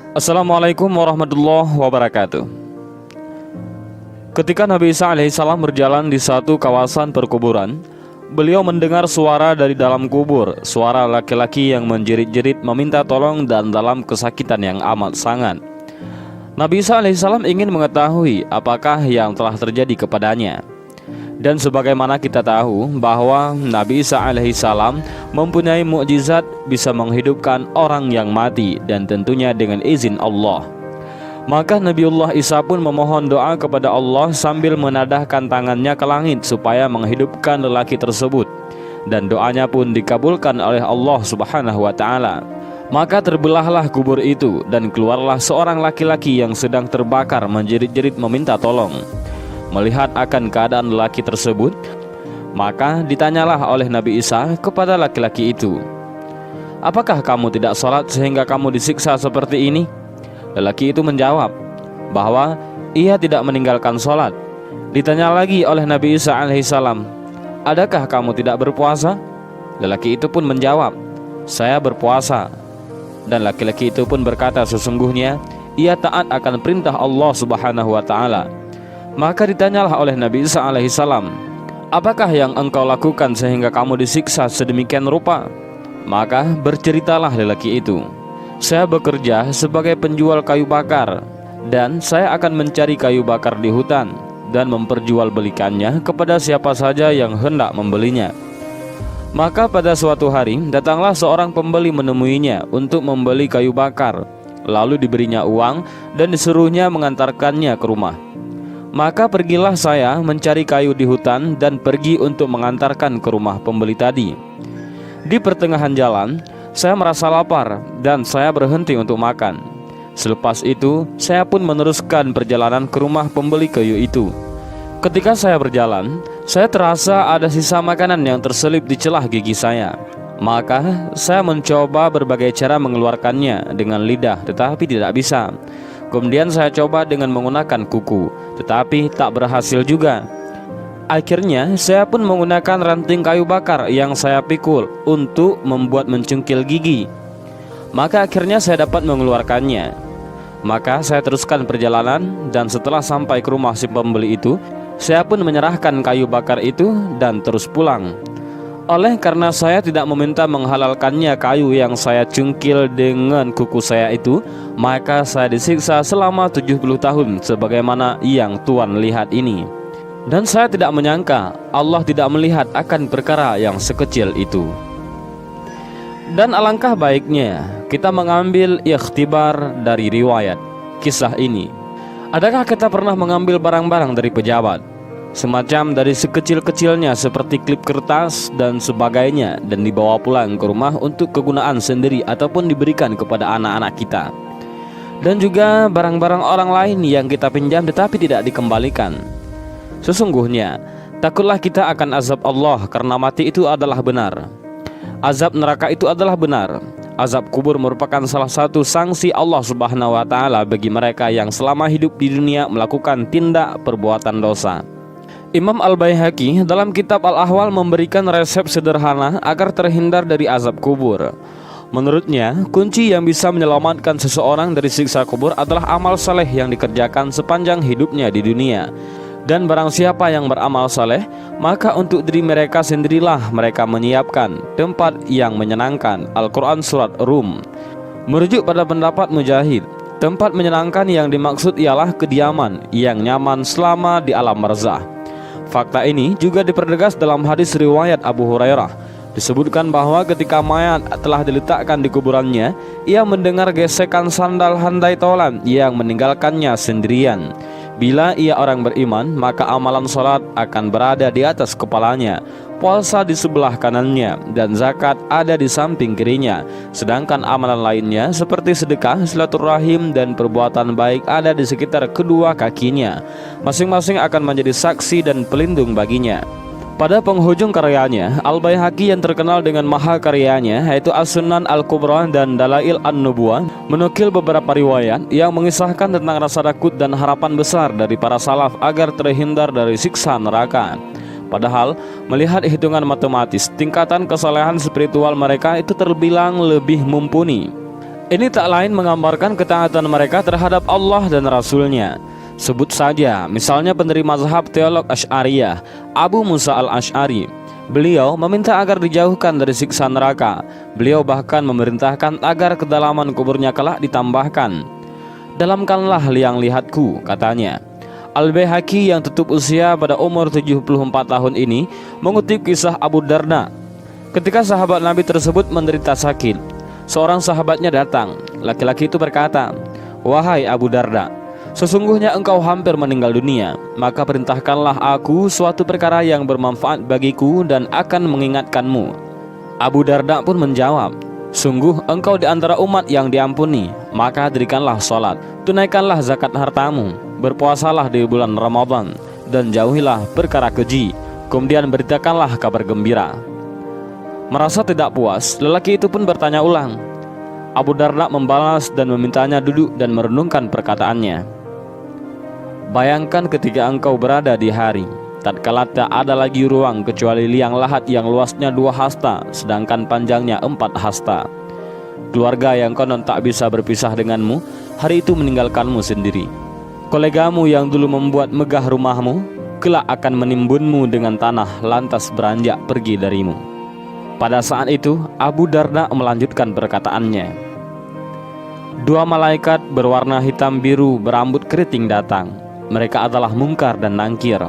Assalamualaikum warahmatullahi wabarakatuh. Ketika Nabi Isa alaihissalam berjalan di satu kawasan perkuburan, beliau mendengar suara dari dalam kubur, suara laki-laki yang menjerit-jerit meminta tolong dan dalam kesakitan yang amat sangat. Nabi Isa alaihissalam ingin mengetahui apakah yang telah terjadi kepadanya. Dan sebagaimana kita tahu bahwa Nabi Isa alaihissalam mempunyai mukjizat bisa menghidupkan orang yang mati dan tentunya dengan izin Allah. Maka Nabiullah Isa pun memohon doa kepada Allah sambil menadahkan tangannya ke langit supaya menghidupkan lelaki tersebut. Dan doanya pun dikabulkan oleh Allah Subhanahu wa ta'ala. Maka terbelahlah kubur itu dan keluarlah seorang laki-laki yang sedang terbakar menjerit-jerit meminta tolong. Melihat akan keadaan lelaki tersebut, maka ditanyalah oleh Nabi Isa kepada laki-laki itu, "Apakah kamu tidak sholat sehingga kamu disiksa seperti ini?" Lelaki itu menjawab bahwa ia tidak meninggalkan sholat. Ditanya lagi oleh Nabi Isa alaihissalam, "Adakah kamu tidak berpuasa?" Lelaki itu pun menjawab, "Saya berpuasa." Dan laki-laki itu pun berkata, "Sesungguhnya ia taat akan perintah Allah Subhanahu wa ta'ala." Maka ditanyalah oleh Nabi Isa alaihissalam, "Apakah yang engkau lakukan sehingga kamu disiksa sedemikian rupa?" Maka berceritalah lelaki itu, "Saya bekerja sebagai penjual kayu bakar, dan saya akan mencari kayu bakar di hutan dan memperjualbelikannya kepada siapa saja yang hendak membelinya." Maka pada suatu hari datanglah seorang pembeli menemuinya untuk membeli kayu bakar. Lalu diberinya uang dan disuruhnya mengantarkannya ke rumah. Maka pergilah saya mencari kayu di hutan dan pergi untuk mengantarkan ke rumah pembeli tadi. Di pertengahan jalan, saya merasa lapar dan saya berhenti untuk makan. Selepas itu, saya pun meneruskan perjalanan ke rumah pembeli kayu itu. Ketika saya berjalan, saya terasa ada sisa makanan yang terselip di celah gigi saya. Maka saya mencoba berbagai cara mengeluarkannya dengan lidah, tetapi tidak bisa. Kemudian saya coba dengan menggunakan kuku, tetapi tak berhasil juga. Akhirnya saya pun menggunakan ranting kayu bakar yang saya pikul untuk membuat mencungkil gigi. Maka akhirnya saya dapat mengeluarkannya. Maka saya teruskan perjalanan, dan setelah sampai ke rumah si pembeli itu, saya pun menyerahkan kayu bakar itu dan terus pulang. Oleh karena saya tidak meminta menghalalkannya kayu yang saya cungkil dengan kuku saya itu, maka saya disiksa selama 70 tahun sebagaimana yang Tuhan lihat ini. Dan saya tidak menyangka Allah tidak melihat akan perkara yang sekecil itu. Dan alangkah baiknya kita mengambil ikhtibar dari riwayat kisah ini. Adakah kita pernah mengambil barang-barang dari pejabat, semacam dari sekecil-kecilnya seperti klip kertas dan sebagainya, dan dibawa pulang ke rumah untuk kegunaan sendiri ataupun diberikan kepada anak-anak kita? Dan juga barang-barang orang lain yang kita pinjam tetapi tidak dikembalikan. Sesungguhnya takutlah kita akan azab Allah, karena mati itu adalah benar. Azab neraka itu adalah benar. Azab kubur merupakan salah satu sanksi Allah Subhanahu wa ta'ala bagi mereka yang selama hidup di dunia melakukan tindak perbuatan dosa. Imam Al-Baihaqi dalam kitab Al-Ahwal memberikan resep sederhana agar terhindar dari azab kubur. Menurutnya, kunci yang bisa menyelamatkan seseorang dari siksa kubur adalah amal saleh yang dikerjakan sepanjang hidupnya di dunia. Dan barang siapa yang beramal saleh, maka untuk diri mereka sendirilah mereka menyiapkan tempat yang menyenangkan. Al-Quran Surat Rum. Merujuk pada pendapat Mujahid, tempat menyenangkan yang dimaksud ialah kediaman yang nyaman selama di alam barzah. Fakta ini juga dipertegas dalam hadis riwayat Abu Hurairah. Disebutkan bahwa ketika mayat telah diletakkan di kuburannya, ia mendengar gesekan sandal handai tolan yang meninggalkannya sendirian. Bila ia orang beriman, maka amalan sholat akan berada di atas kepalanya, puasa di sebelah kanannya, dan zakat ada di samping kirinya. Sedangkan amalan lainnya seperti sedekah, silaturahim, dan perbuatan baik ada di sekitar kedua kakinya. Masing-masing akan menjadi saksi dan pelindung baginya. Pada penghujung karyanya, Al-Baihaqi yang terkenal dengan mahakaryanya yaitu As-Sunan Al-Kubra dan Dalail An-Nubuwah menukil beberapa riwayat yang mengisahkan tentang rasa takut dan harapan besar dari para salaf agar terhindar dari siksa neraka. Padahal melihat hitungan matematis, tingkatan kesalehan spiritual mereka itu terbilang lebih mumpuni. Ini tak lain menggambarkan ketaatan mereka terhadap Allah dan Rasul-Nya. Sebut saja misalnya pendiri mazhab teolog Asy'ariyah, Abu Musa al-Asy'ari. Beliau meminta agar dijauhkan dari siksa neraka. Beliau bahkan memerintahkan agar kedalaman kuburnya kelak ditambahkan. Dalamkanlah liang lihatku, katanya. Al-Baihaqi yang tutup usia pada umur 74 tahun ini mengutip kisah Abu Darda. Ketika sahabat Nabi tersebut menderita sakit, seorang sahabatnya datang. Laki-laki itu berkata, "Wahai Abu Darda, sesungguhnya engkau hampir meninggal dunia, maka perintahkanlah aku suatu perkara yang bermanfaat bagiku dan akan mengingatkanmu." Abu Darda pun menjawab, "Sungguh engkau di antara umat yang diampuni, maka dirikanlah sholat, tunaikanlah zakat hartamu, berpuasalah di bulan Ramadan, dan jauhilah perkara keji, kemudian beritakanlah kabar gembira." Merasa tidak puas, lelaki itu pun bertanya ulang. Abu Darda membalas dan memintanya duduk dan merenungkan perkataannya. "Bayangkan ketika engkau berada di hari, tatkala tak ada lagi ruang kecuali liang lahat yang luasnya 2 hasta, sedangkan panjangnya 4 hasta. Keluarga yang konon tak bisa berpisah denganmu, hari itu meninggalkanmu sendiri. Kolegamu yang dulu membuat megah rumahmu, kelak akan menimbunmu dengan tanah lantas beranjak pergi darimu." Pada saat itu, Abu Darda melanjutkan perkataannya. 2 malaikat berwarna hitam biru berambut keriting datang. Mereka adalah Munkar dan Nangkir.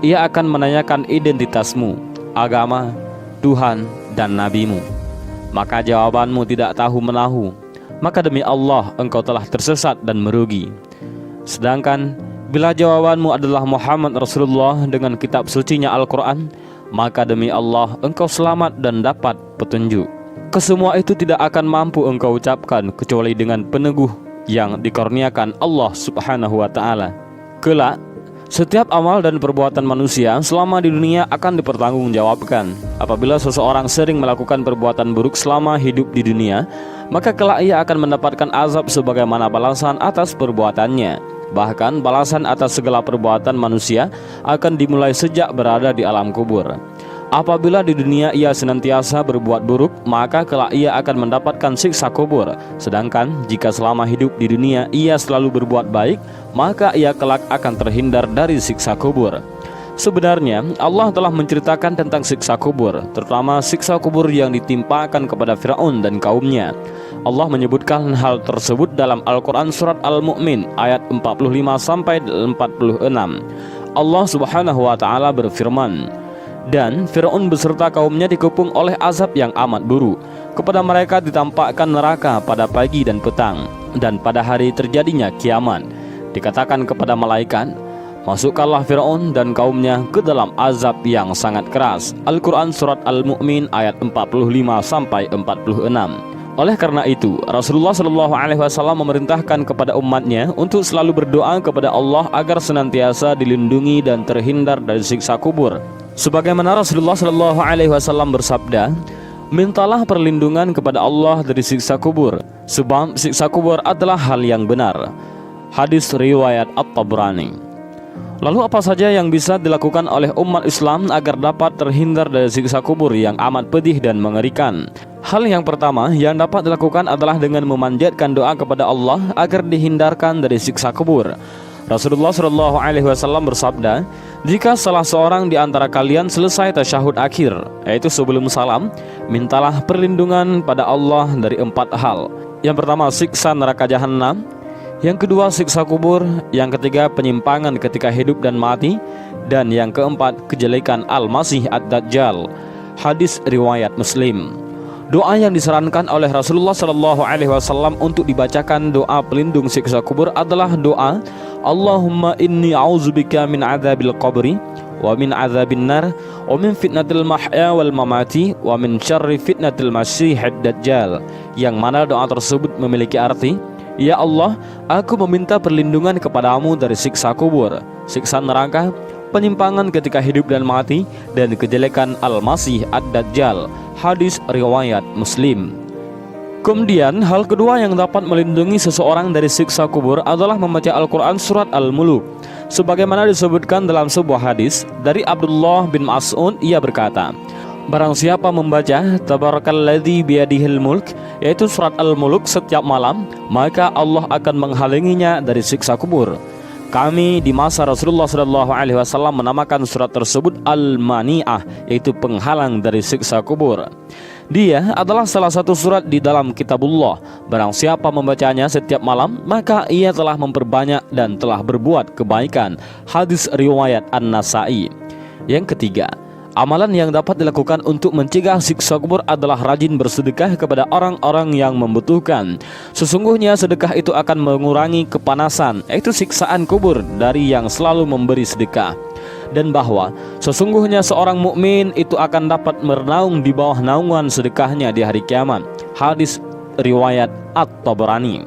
Ia akan menanyakan identitasmu, agama, Tuhan, dan nabimu. Maka jawabanmu tidak tahu menahu. Maka demi Allah engkau telah tersesat dan merugi. Sedangkan bila jawabanmu adalah Muhammad Rasulullah dengan kitab sucinya Al-Quran, maka demi Allah engkau selamat dan dapat petunjuk. Kesemua itu tidak akan mampu engkau ucapkan kecuali dengan peneguh yang dikurniakan Allah Subhanahu wa ta'ala. Kelak, setiap amal dan perbuatan manusia selama di dunia akan dipertanggungjawabkan. Apabila seseorang sering melakukan perbuatan buruk selama hidup di dunia, maka kelak ia akan mendapatkan azab sebagaimana balasan atas perbuatannya. Bahkan balasan atas segala perbuatan manusia akan dimulai sejak berada di alam kubur. Apabila di dunia ia senantiasa berbuat buruk, maka kelak ia akan mendapatkan siksa kubur. Sedangkan jika selama hidup di dunia ia selalu berbuat baik, maka ia kelak akan terhindar dari siksa kubur. Sebenarnya Allah telah menceritakan tentang siksa kubur, terutama siksa kubur yang ditimpakan kepada Fir'aun dan kaumnya. Allah menyebutkan hal tersebut dalam Al-Quran surat Al-Mu'min ayat 45-46. Allah Subhanahu wa ta'ala berfirman, "Dan Fir'aun beserta kaumnya dikepung oleh azab yang amat buruk. Kepada mereka ditampakkan neraka pada pagi dan petang, dan pada hari terjadinya kiamat. Dikatakan kepada malaikat, masukkanlah Fir'aun dan kaumnya ke dalam azab yang sangat keras." Al-Quran surat Al-Mu'min ayat 45-46. Oleh karena itu, Rasulullah SAW memerintahkan kepada umatnya untuk selalu berdoa kepada Allah agar senantiasa dilindungi dan terhindar dari siksa kubur. Sebagaimana Rasulullah SAW bersabda, "Mintalah perlindungan kepada Allah dari siksa kubur, sebab siksa kubur adalah hal yang benar." Hadis riwayat At-Tabrani. Lalu apa saja yang bisa dilakukan oleh umat Islam agar dapat terhindar dari siksa kubur yang amat pedih dan mengerikan? Hal yang pertama yang dapat dilakukan adalah dengan memanjatkan doa kepada Allah agar dihindarkan dari siksa kubur. Rasulullah SAW bersabda, "Jika salah seorang di antara kalian selesai tasyahud akhir, yaitu sebelum salam, mintalah perlindungan pada Allah dari 4 hal. Yang pertama, siksa neraka jahanam. Yang kedua, siksa kubur. Yang ketiga, penyimpangan ketika hidup dan mati. Dan yang keempat, kejelekan Al-Masih Ad-Dajjal." Hadis riwayat Muslim. Doa yang disarankan oleh Rasulullah SAW untuk dibacakan doa pelindung siksa kubur adalah doa Allahumma inni a'udzubika min adzabil qabri wa min adzabin nar wa min fitnatil mahya wal mamati wa min syarri fitnatil masiihid dajjal, yang mana doa tersebut memiliki arti, ya Allah, aku meminta perlindungan kepadamu dari siksa kubur, siksa neraka, penyimpangan ketika hidup dan mati, dan kejelekan Al-Masih Ad-Dajjal. Hadis riwayat Muslim. Kemudian hal kedua yang dapat melindungi seseorang dari siksa kubur adalah membaca Al-Quran surat Al-Muluk. Sebagaimana disebutkan dalam sebuah hadis dari Abdullah bin Mas'ud, ia berkata, Barang siapa membaca Tabarakalladzi biyadihil mulk, yaitu surat Al-Mulk setiap malam, maka Allah akan menghalanginya dari siksa kubur. Kami di masa Rasulullah SAW menamakan surat tersebut Al-Mani'ah, yaitu penghalang dari siksa kubur. Dia adalah salah satu surat di dalam kitabullah. Barang siapa membacanya setiap malam, maka ia telah memperbanyak dan telah berbuat kebaikan. Hadis riwayat An-Nasa'i. Yang ketiga, amalan yang dapat dilakukan untuk mencegah siksa kubur adalah rajin bersedekah kepada orang-orang yang membutuhkan. Sesungguhnya sedekah itu akan mengurangi kepanasan, yaitu siksaan kubur, dari yang selalu memberi sedekah. Dan bahwa sesungguhnya seorang mukmin itu akan dapat bernaung di bawah naungan sedekahnya di hari kiamat. Hadis riwayat At-Tabrani.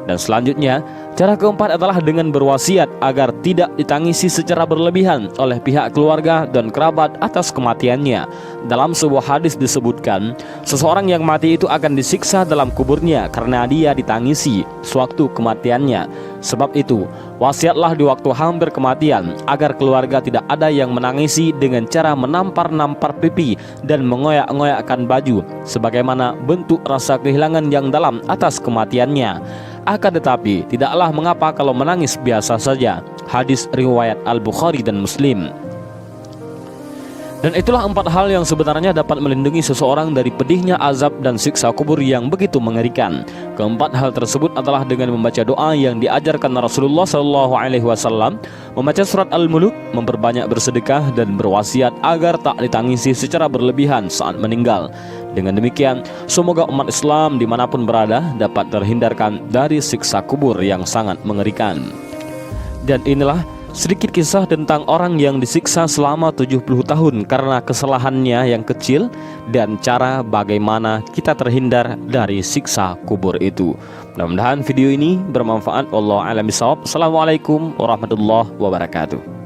Dan selanjutnya, cara keempat adalah dengan berwasiat agar tidak ditangisi secara berlebihan oleh pihak keluarga dan kerabat atas kematiannya. Dalam sebuah hadis disebutkan, seseorang yang mati itu akan disiksa dalam kuburnya karena dia ditangisi sewaktu kematiannya. Sebab itu, wasiatlah di waktu hampir kematian agar keluarga tidak ada yang menangisi dengan cara menampar-nampar pipi dan mengoyak-ngoyakkan baju sebagaimana bentuk rasa kehilangan yang dalam atas kematiannya. Akan tetapi tidaklah mengapa kalau menangis biasa saja. Hadis riwayat Al-Bukhari dan Muslim. Dan itulah 4 hal yang sebenarnya dapat melindungi seseorang dari pedihnya azab dan siksa kubur yang begitu mengerikan. Keempat hal tersebut adalah dengan membaca doa yang diajarkan Rasulullah SAW, membaca surat Al-Mulk, memperbanyak bersedekah, dan berwasiat agar tak ditangisi secara berlebihan saat meninggal. Dengan demikian, semoga umat Islam dimanapun berada dapat terhindarkan dari siksa kubur yang sangat mengerikan. Dan inilah sedikit kisah tentang orang yang disiksa selama 70 tahun karena kesalahannya yang kecil, dan cara bagaimana kita terhindar dari siksa kubur itu. Mudah-mudahan video ini bermanfaat. Wallahu a'lam bishawab. Assalamualaikum warahmatullahi wabarakatuh.